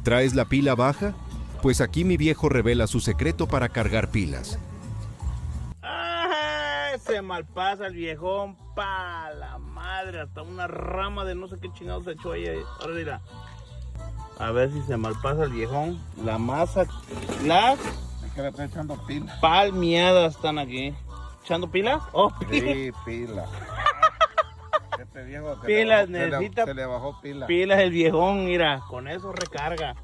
¿Traes la pila baja? Pues aquí mi viejo revela su secreto para cargar pilas. ¡Ay! Se malpasa el viejón, pa la madre, hasta una rama de no sé qué chingados se echó ahí. Ahora mira, a ver si se malpasa el viejón. La masa, las Es que le estoy echando pila. palmeadas están aquí. ¿Echando pilas? Oh, Sí, pila. Este viejo Pilas, necesita se le bajó pila. pilas el viejón, mira, con eso recarga.